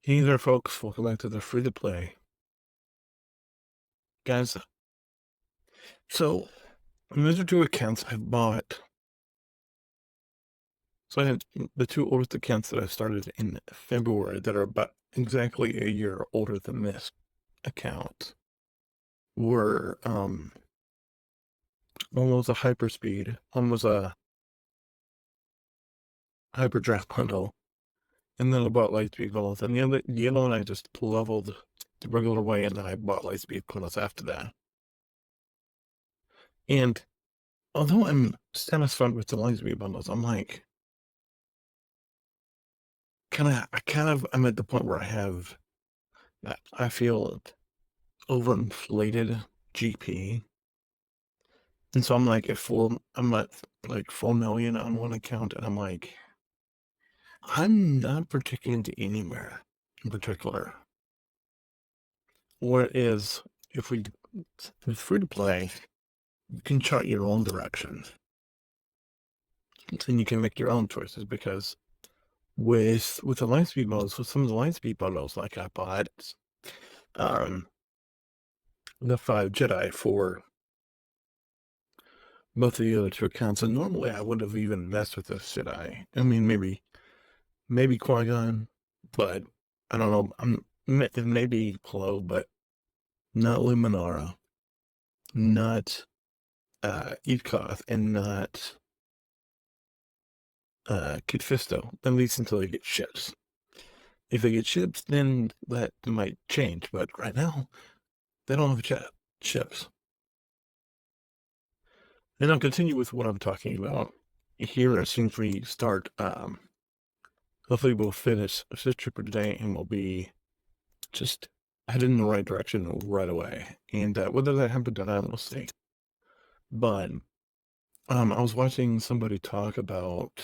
Hey there, folks. Welcome back to the free to play. Guys, so these are two accounts I've bought. So I had the two oldest accounts that I started in February that are about exactly a year older than this account were one was a hyperspeed, one was a hyperdraft bundle, and then I bought lightspeed bundles, and the other one I just leveled the regular way, and then I bought lightspeed bundles after that. And although I'm satisfied with the lightspeed bundles, I'm like, I'm at the point where I feel overinflated GP. And so I'm at like 4 million on one account, and I'm like, I'm not particularly into anywhere in particular. Whereas if we, with free to play, you can chart your own direction. And you can make your own choices because with the Lightspeed bundles, with some of the Lightspeed bundles, like I bought um the 5 Jedi for both of the other two accounts, and normally I wouldn't have even messed with this, should I? I mean, maybe Qui-Gon, but I don't know. Maybe Plo, but not Luminara, not Edkoth, and not Kit Fisto, at least until they get ships. If they get ships, then that might change, but right now, they don't have ships. And I'll continue with what I'm talking about here as soon as we start. Hopefully we'll finish Sith Trooper today, and we'll be just headed in the right direction right away. And whether that happens or not, we'll see. But I was watching somebody talk about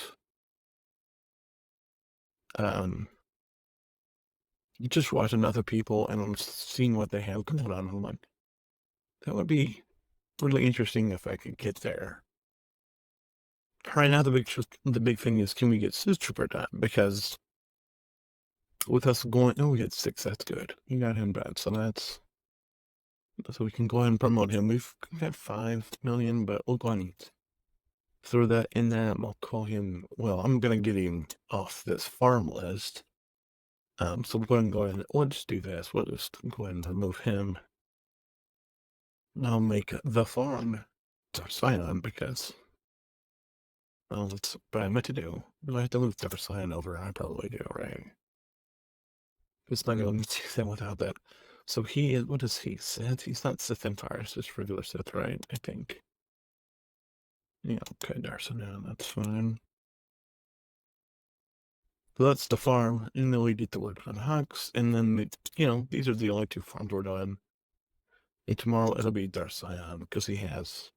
just watching other people, and I'm seeing what they have going on. I'm like, that would be really interesting if I could get there. Right now, the big thing is, can we get Sith Trooper done? Because with us going, oh, we get 6. That's good. We got him done, so we can go ahead and promote him. We've got 5 million, but we'll go ahead and throw that in there. I'll call him. Well, I'm gonna get him off this farm list. So we're going to go ahead and we'll just do this. We'll just go ahead and remove him. I'll make the farm Scion because, well, that's what I meant to do. Do I have to move Scion over? I probably do, right? It's not going to do that without that. So he is, what is he? Sith? He's not Sith Empire, it's just regular Sith, right? I think. Yeah, okay, Darcy, that's fine. So that's the farm, and then we get to work on Hux, and then, these are the only 2 farms we're done. And tomorrow it'll be Darcion, because he has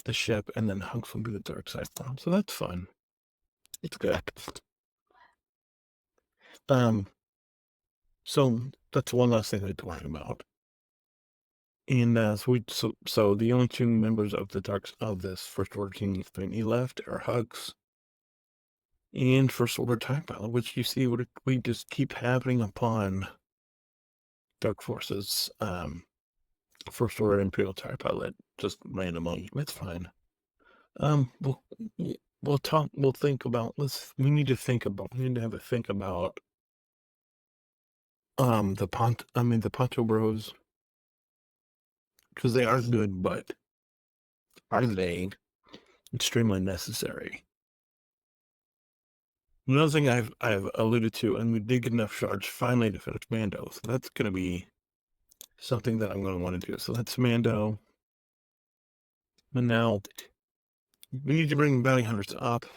the ship, and then Hux will be the dark side farm. So that's fun. It's good. So that's one last thing to worry about. And so the only 2 members of this First Order Team Thingy left are Hux and First Order TIE Pilot, which you see we just keep happening upon Dark Forces. First Order Imperial TIE Pilot, just randomly. It's fine. We'll talk. We'll think about. We need to have a think about. The Ponto Bros, because they are good, but are they extremely necessary? Another thing I've alluded to, and we did get enough shards finally to finish Mando, so that's going to be something that I'm going to want to do. So that's Mando, and now we need to bring bounty hunters up.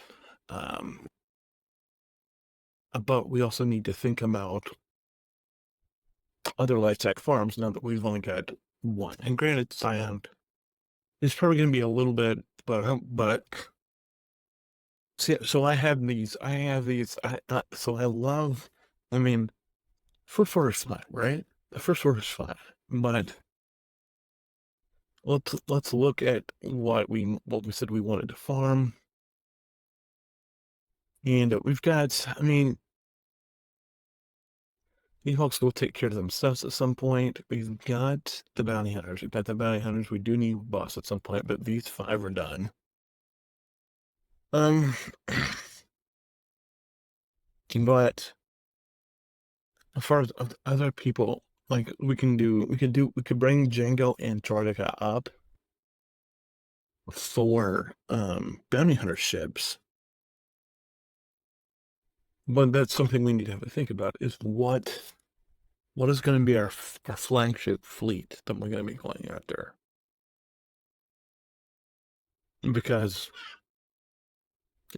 But we also need to think about other light tech farms now that we've only got 1. And granted, Scion is probably going to be a little bit, but see, so I have these. So I love. I mean, First Order is fine, right? The First Order is fine, but let's look at what we said we wanted to farm, and we've got. I mean, folks will take care of themselves at some point. We've got the bounty hunters. We've got the bounty hunters. We do need a boss at some point, but these 5 are done. But as far as other people, like we could bring Django and Antarctica up for bounty hunter ships. But that's something we need to have to think about, is what is going to be our flagship fleet that we're going to be going after. Because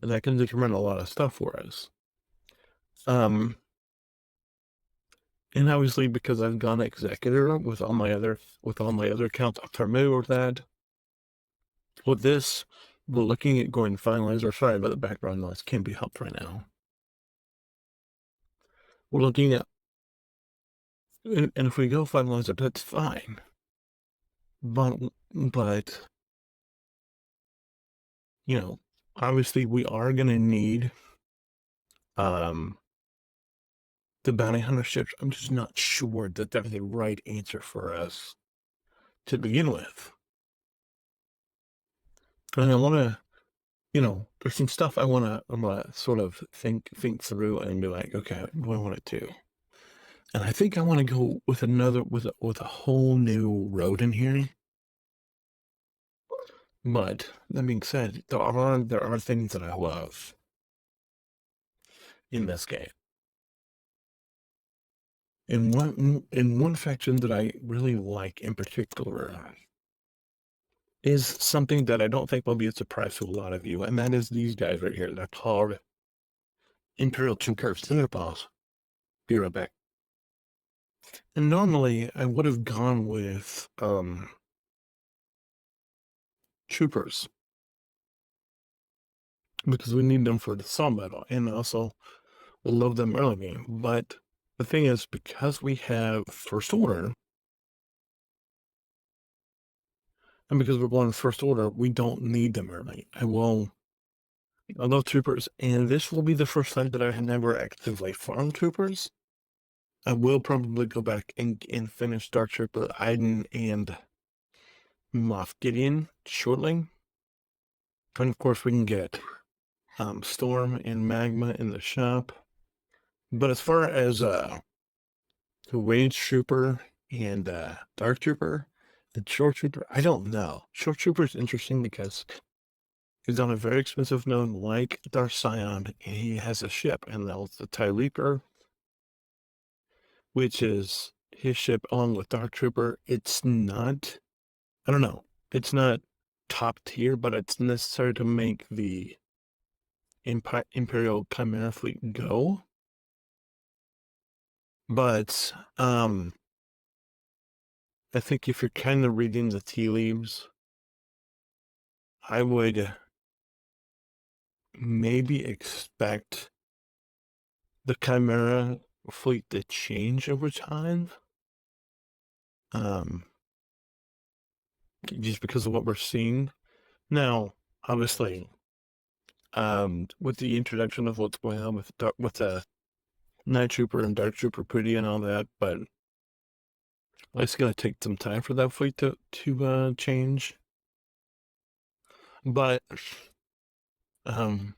that can determine a lot of stuff for us. And obviously, because I've gone executor with all my other accounts, I'm familiar with that. With this, we're looking at going finalizer. Sorry about the background noise, can't be helped right now. We're looking at, and if we go finalizer, that's fine. But you know, obviously we are going to need the bounty hunter ships. I'm just not sure that they're the right answer for us to begin with. And I want to, there's some stuff I want to sort of think through and be like, okay, what do I want to do? And I think I want to go with with a whole new road in here. But that being said, there are things that I love in this game. And one faction that I really like in particular is something that I don't think will be a surprise to a lot of you, and that is these guys right here. They're called Imperial Troopers. They're boss. Be right back. And normally I would have gone with troopers, because we need them for the assault battle, and also we'll love them early game. But the thing is, because we have First Order, and because we're going First Order, we don't need them early. I love troopers, and this will be the first time that I have never actively farmed troopers. I will probably go back and finish Dark Trooper Iden and Moff Gideon shortly. And of course we can get Storm and Magma in the shop. But as far as the Rage Trooper and Dark Trooper, the Short Trooper, I don't know. Short Trooper is interesting because he's on a very expensive node like Dark Scion, and he has a ship, and that's the TIE Reaper, which is his ship along with Dark Trooper. It's not, I don't know, it's not top tier, but it's necessary to make the Imperial Chimera fleet go. But I think if you're kind of reading the tea leaves, I would maybe expect the Chimera fleet to change over time. Just because of what we're seeing now. Obviously, with the introduction of what's going on with the Night Trooper and Dark Trooper Pretty and all that, but it's gonna take some time for that fleet to change. But and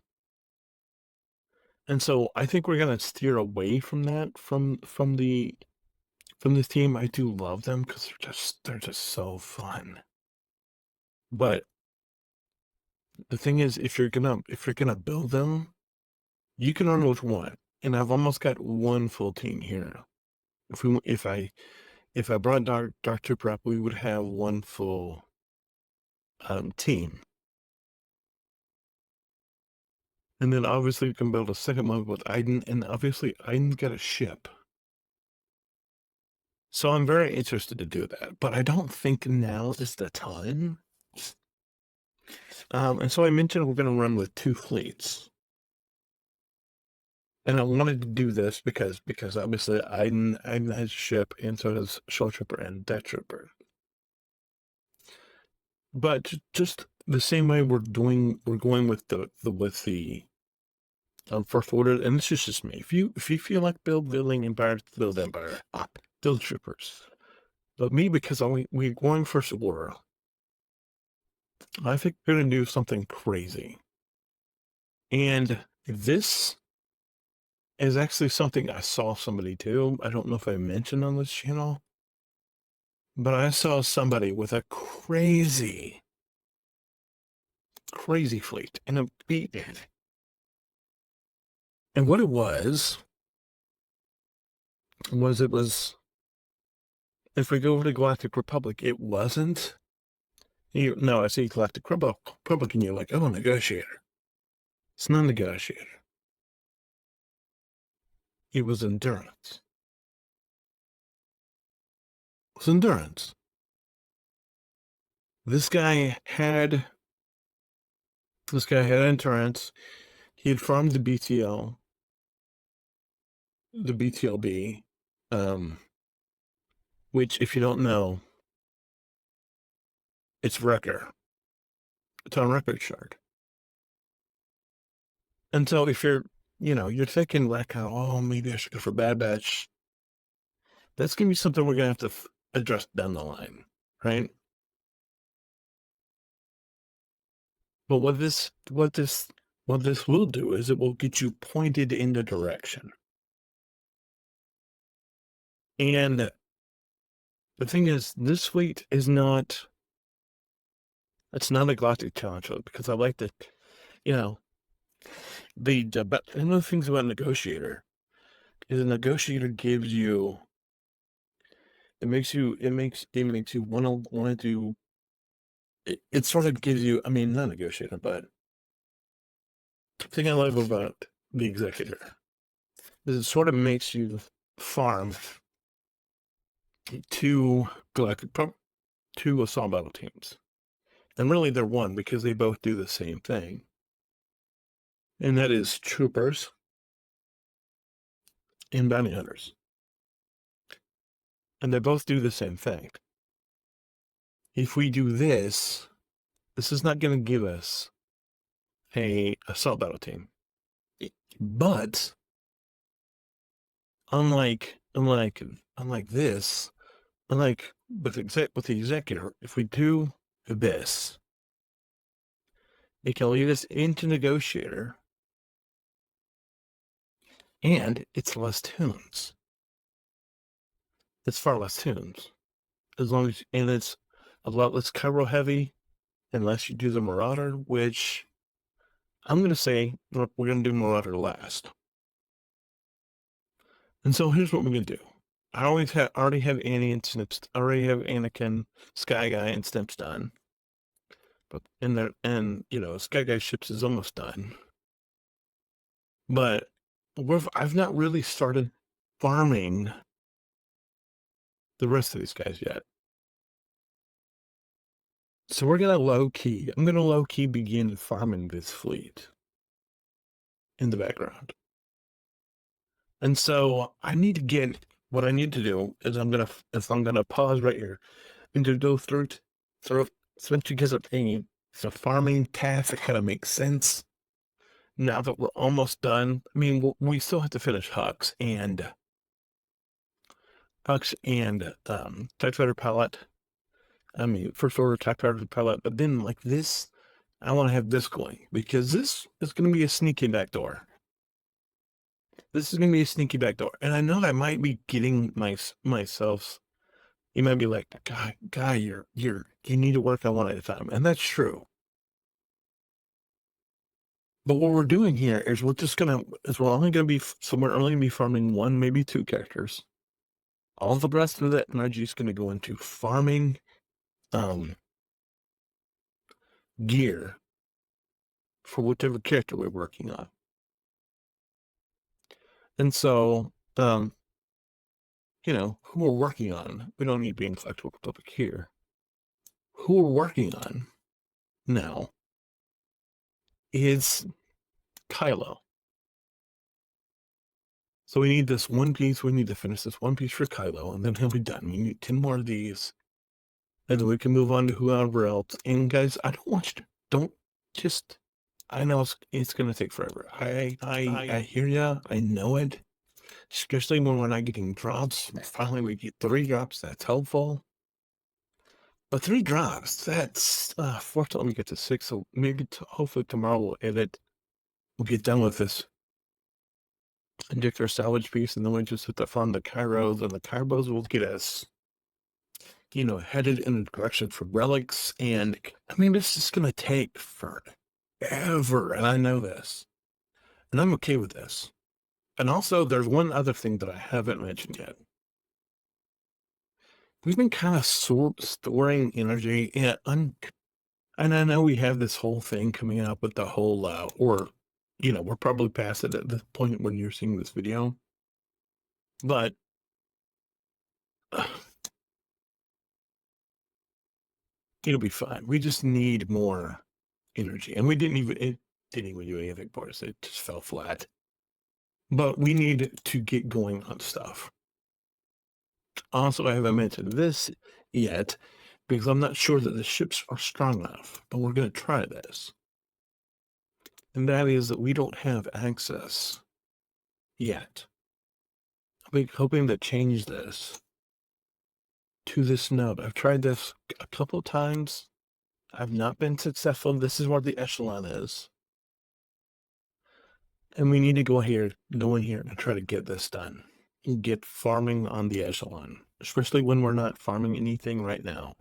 so I think we're gonna steer away from that from this team. I do love them because they're just so fun. But the thing is, if you're gonna build them, you can run with one. And I've almost got one full team here. If I brought Dark Trooper up, we would have one full team. And then obviously we can build a second one with Iden, and obviously Iden's got a ship. So I'm very interested to do that, but I don't think now is the time. And so I mentioned we're going to run with 2 fleets. And I wanted to do this because obviously Iden has a ship, and so does Short Trooper and Death Trooper. But just the same way we're going with the First order, and this is just me. If you feel like building empire, build empire. Build troopers. But me, because we're going first order, I think we're gonna do something crazy. And this is actually something I saw somebody do. I don't know if I mentioned on this channel, but I saw somebody with a crazy fleet and a beat. And what it was if we go over to Galactic Republic, it wasn't. No, I see Galactic Republic, and you're like, oh, negotiator. It's not negotiator. It was endurance. It was endurance. This guy had endurance. He had farmed the BTL, the BTLB, which, if you don't know, it's Wrecker. It's on Record Chart. And so if you're thinking like, oh, maybe I should go for Bad Batch, that's going to be something we're going to have to address down the line, right? But what this will do is it will get you pointed in the direction. And the thing is, this fleet is not, it's not a Galactic Challenge, because I like that, but one of the things about Negotiator is a Negotiator gives you, it makes you want to do, it sort of gives you, I mean, not Negotiator, but the thing I love about the Executor is it sort of makes you farm two assault battle teams. And really they're one, because they both do the same thing. And that is troopers and bounty hunters. And they both do the same thing. If we do this, this is not going to give us a assault battle team. But unlike this, unlike with the Executor, if we do this, it can lead us into Negotiator, and it's less tunes. It's far less tunes. And it's a lot less Cairo heavy, unless you do the Marauder, which I'm going to say we're going to do Marauder last. And so here's what we're going to do. I already have Annie and Snips. I already have Anakin, Sky Guy, and Snips done. But Sky Guy ships is almost done. But I've not really started farming the rest of these guys yet. So we're going to I'm going to low-key begin farming this fleet in the background. And so what I need to do is I'm going to pause right here and to go through since you guys are paying, so farming tasks that kind of make sense. Now that we're almost done, I mean, we still have to finish Hux and TIE Fighter Pilot. I mean, first order TIE Fighter Pilot, but then like this, I want to have this going, because this is going to be a sneaky backdoor. This is going to be a sneaky backdoor. And I know I might be getting myself, you might be like, guy, you need to work on one at a time. And that's true. But what we're doing here is we're only going to be farming one, maybe two characters. All the rest of that energy is going to go into farming gear for whatever character we're working on. And so, who we're working on, we don't need to be in Galactic Republic here. Who we're working on now is Kylo. So we need this one piece. We need to finish this one piece for Kylo, and then he'll be done. We need 10 more of these, and then we can move on to whoever else. And guys, I don't want you to, I know it's gonna take forever. I hear ya. I know it. Especially when we're not getting drops. Finally, we get 3 drops. That's helpful. But 3 drops, that's fortunately we get to 6, so maybe hopefully tomorrow we'll edit. We'll get done with this. Inject our salvage piece, and then we just hit the fund the Kairos, and the Kairos will get us, headed in the direction for relics. And I mean, this is gonna take forever, and I know this. And I'm okay with this. And also, there's one other thing that I haven't mentioned yet. We've been kind of storing energy, and I know we have this whole thing coming up with the whole, we're probably past it at the point when you're seeing this video, but it'll be fine. We just need more energy, and it didn't even do anything for us. It just fell flat. But we need to get going on stuff. Also, I haven't mentioned this yet because I'm not sure that the ships are strong enough, but we're going to try this. And that is that we don't have access yet. I'm hoping to change this to this node. I've tried this a couple of times. I've not been successful. This is where the echelon is. And we need to go in here and try to get this done. And get farming on the echelon, especially when we're not farming anything right now.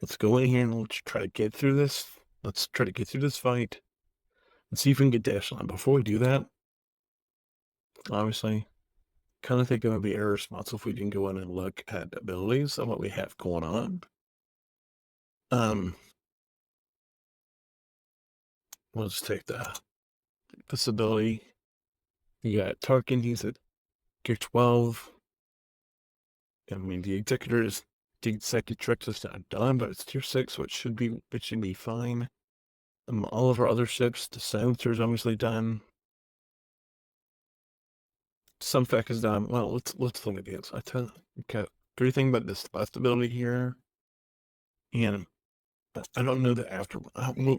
Let's go in here and let's try to get through this. Let's try to get through this fight. Let's see if we can get the echelon. Before we do that, obviously, kind of think it would be irresponsible if we didn't go in and look at abilities and what we have going on. Let's take this ability. You got Tarkin, he's at Gear 12. I mean, the executive is not done, but it's Tier 6, so it should be fine. All of our other ships, the silencer's obviously done. Some fact is done. Well, let's look at these. I tell you, okay, everything but this last ability here, and I don't know the after. We're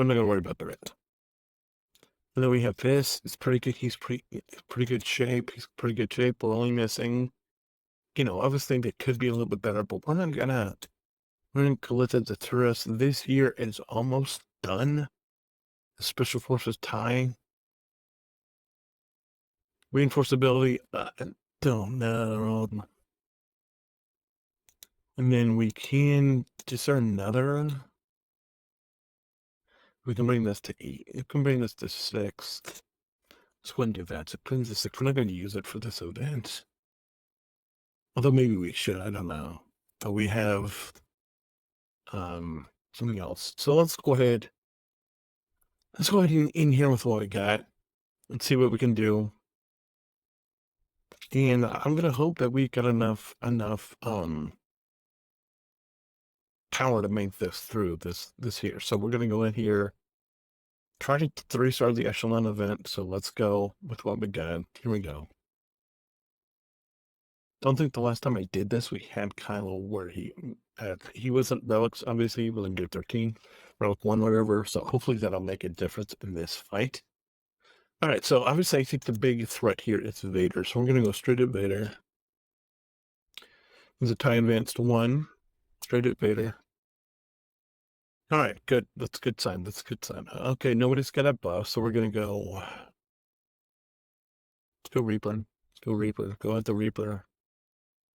not gonna worry about the rest. And then we have this. It's pretty good. He's pretty good shape. He's pretty good shape. We're only missing, obviously that could be a little bit better, but we're gonna collect the tourist. This year is almost done. The Special Forces tie. Reinforceability, I don't know. And then we can discern another. We can bring this to 8. We can bring this to 6. Let's go and do that. So bring this to 6. We're not going to use it for this event. Although maybe we should. I don't know. But we have something else. So let's go ahead. Let's go ahead in here with what we got. Let's see what we can do. And I'm gonna hope that we got enough power to make this through this here. So we're gonna go in here, try to 3-star the echelon event. So let's go with what we got. Here we go. Don't think the last time I did this we had Kylo where he wasn't relics, obviously, he was in Gear 13, relic 1, whatever. So hopefully that'll make a difference in this fight. All right, so obviously I think the big threat here is Vader. So we're gonna go straight at Vader. There's a TIE Advanced 1, straight at Vader. All right, good. That's a good sign. That's a good sign. Okay, nobody's got a buff, so we're gonna go. Let's go Reaper. Let's go Reaper. Go at the Reaper.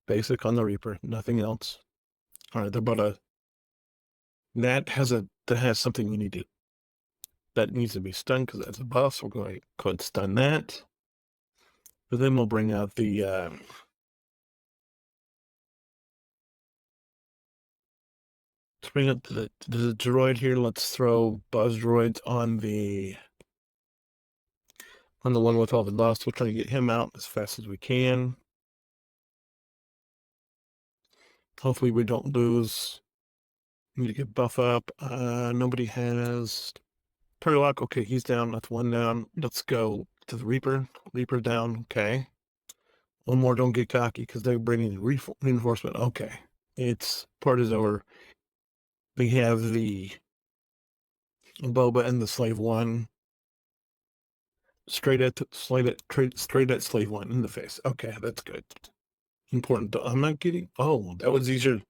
Basic on the Reaper. Nothing else. All right, they're about to. That has something we need to. That needs to be stunned because that's a buff. So we're going to go ahead and stun that. But then we'll bring out the. Let's bring up the droid here. Let's throw buzz droids on the one with all the dust. We'll try to get him out as fast as we can. Hopefully we don't lose. We need to get buff up. Nobody has Perlock. Okay, he's down. That's 1 down. Let's go to the Reaper. Reaper down. Okay. One more. Don't get cocky because they're bringing reinforcement. Okay. Part is over. We have the Boba and the Slave One. Straight at Slave One in the face. Okay, that's good. Important. I'm not getting. Oh, that was easier.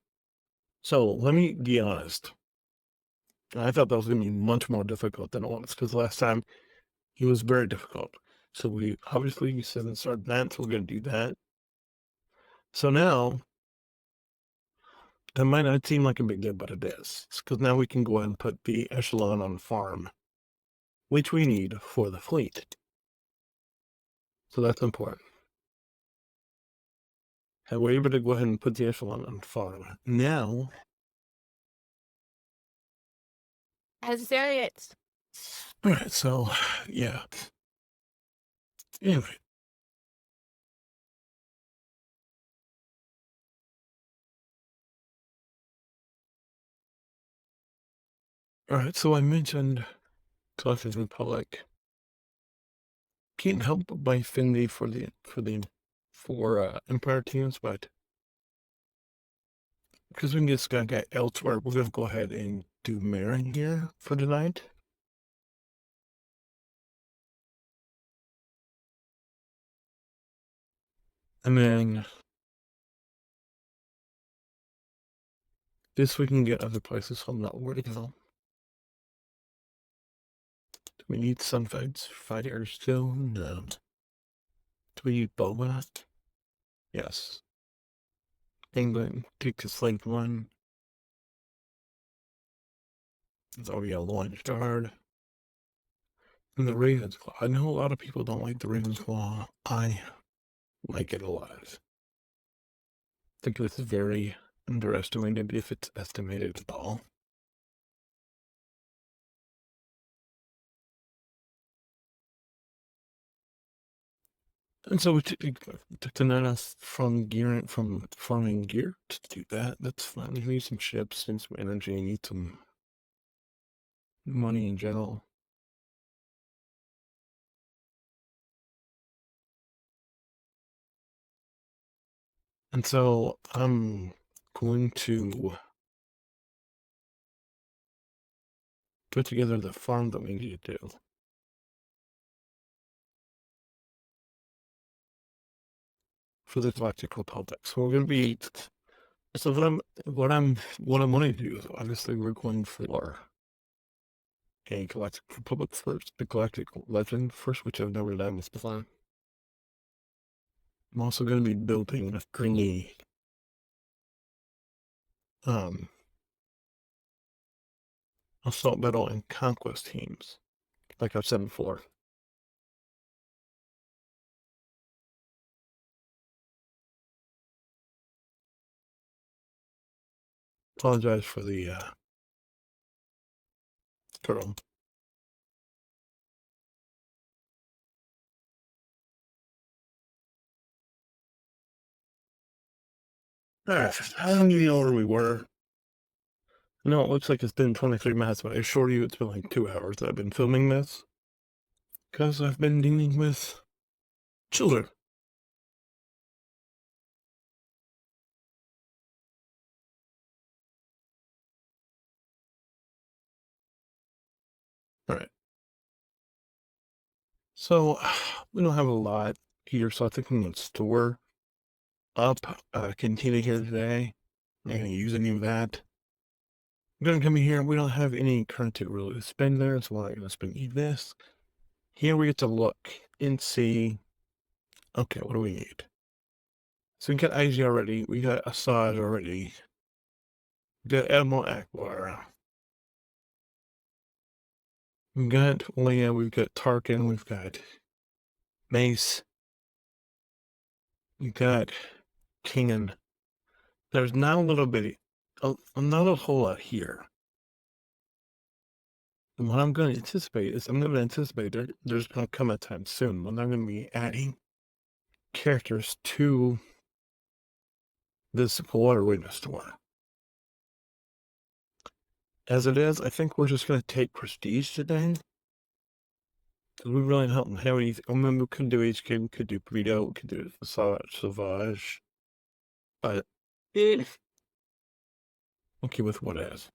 So let me be honest. I thought that was going to be much more difficult than it was because last time he was very difficult. So we obviously said and start that, so we're going to do that. So now that might not seem like a big deal, but it is. Because now we can go ahead and put the echelon on farm, which we need for the fleet. So that's important. And we're able to go ahead and put the echelon on farm. Now, As there is. all right, so yeah. Anyway. All right, so I mentioned Collections Republic. Can't help but buy affinity for Empire teams, but because we can get this guy elsewhere, we're gonna go ahead and do Marin here for tonight. And then this we can get other places, so I'm not worried at all. Do we need Sunfighter still? No. Do we need Boba? Yes. England, take the Slave One. Oh yeah, Launch Guard. And the Raven's Claw. I know a lot of people don't like the Raven's Claw. I like it a lot. I think it's very underestimated if it's estimated at all. And so we took the net from farming gear to do that. That's fine. We need some ships and some energy. We need some money in general. And so I'm going to put together the farm that we need to do. For the Galactic Republic. So we're gonna be so what I'm wanting to do is obviously we're going for a Galactic Republic first, the Galactic Legend first, which I've never done this before. I'm also gonna be building a thingy assault battle and conquest teams, like I've said before. Apologize for the girl. Alright, I don't even know where we were. No, it looks like it's been 23 minutes, but I assure you it's been like 2 hours that I've been filming this. Because I've been dealing with children. Alright. So, we don't have a lot here, so I think I'm going to store up Cantina here today. I'm not going to use any of that. I'm going to come in here. We don't have any currency really to spend there, so I'm not going to spend this. Here we get to look and see, okay, what do we need? So we got IG already. We got Assad already. We got Admiral Akbar. We've got Leia. We've got Tarkin. We've got Mace. We've got Kanan. There's not a little bit, not a whole lot here. And what I'm going to anticipate is there's going to come a time soon when I'm going to be adding characters to this water witness store. As it is, I think we're just going to take prestige today. Because we really don't have anything. I mean, we could do HK, we could do Burrito, we could do Sauvage. But okay with what is.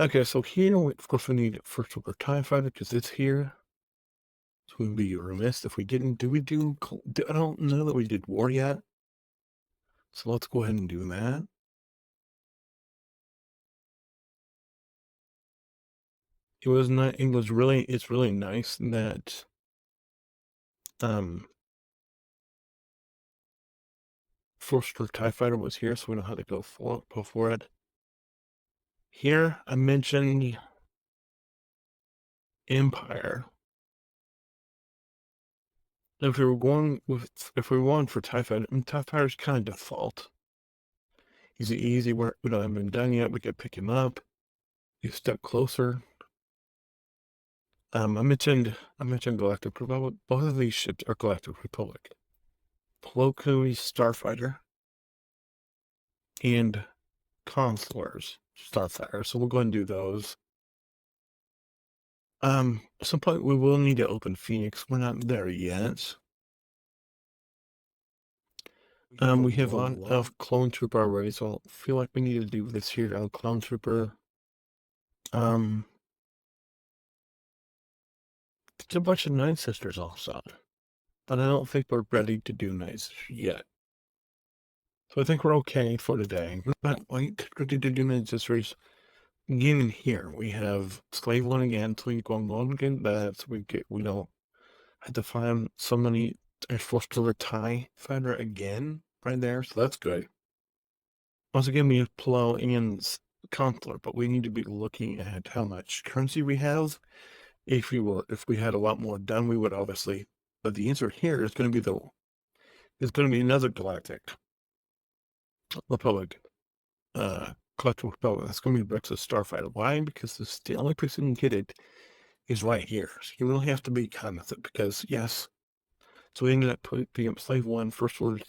Okay, so here, of course, we need first order TIE Fighter because it's here. So we'd be remiss if we didn't. I don't know that we did war yet. So let's go ahead and do that. It's really nice that, first order TIE Fighter was here, so we know how to go for it. Here, I mentioned Empire. If we were going for TIE Fighter, TIE Fighter is kind of default. He's easy. We don't have him done yet. We could pick him up. He's stuck closer. I mentioned Galactic Republic. Both of these ships are Galactic Republic. Plo Koon's Starfighter and Consular's Starfighter. So we'll go ahead and do those. At some point we will need to open Phoenix. We're not there yet. We have a lot of Clone Trooper already, so I feel like we need to do this here on Clone Trooper. It's a bunch of Night Sisters also, but I don't think we're ready to do Night Sisters yet. So I think we're okay for today. But wait, ready to do Night Sisters. Again, here we have Slave One again, so we go on again. That we don't have to find somebody forced to TIE Fighter again right there, so that's good. Once again, we have Plo and Consular, but we need to be looking at how much currency we have. If we had a lot more done, we would obviously. But the answer here is going to be another Galactic Republic, Collective Republic. That's going to be Brex's Starfighter. Why? Because the only place you can get it is right here. So you really have to be cognizant because yes. So we ended up picking up Slave One, first order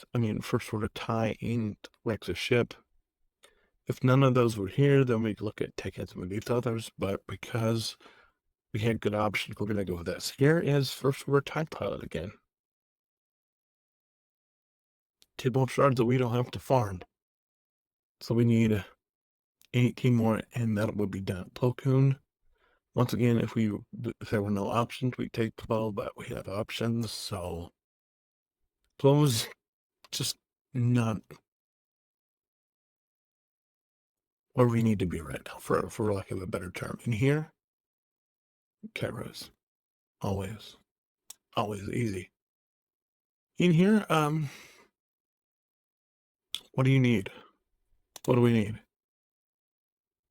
TIE in Rex's ship. If none of those were here, then we could look at taking some of these others. But because we had good options, we're going to go with this. Here is first order TIE Pilot again. 10 more shards that we don't have to farm. So we need 18 more, and that would be done. Plo Koon. Once again, if there were no options, we take 12, but we have options, so Plo's just not where we need to be right now, for lack of a better term. In here, Kairos. Always easy. In here, what do you need? What do we need?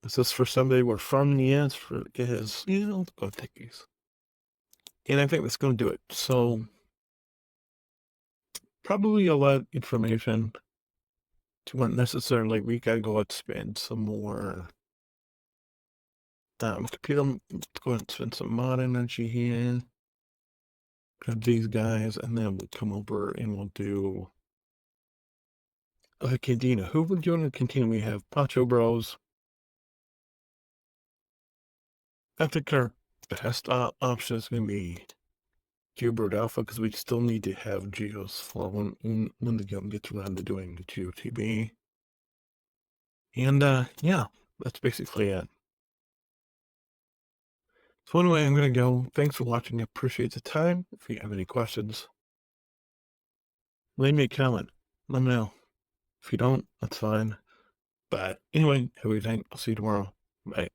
Is this for somebody we're from? Yes, for guys. I'll go take these. And I think that's going to do it. So, probably a lot of information to unnecessarily. We gotta go and spend some more computer. Let's go ahead and spend some mod energy here. Grab these guys, and then we'll come over and we'll do Cantina. Who would you want to continue? We have Pacho Bros. I think our best option is going to be Geobird Alpha because we still need to have Geos for when the game gets around to doing the GOTB. And yeah, that's basically it. So anyway, I'm going to go. Thanks for watching. I appreciate the time. If you have any questions, leave me a comment. Let me know. If you don't, that's fine. But anyway, have a good night. I'll see you tomorrow. Bye.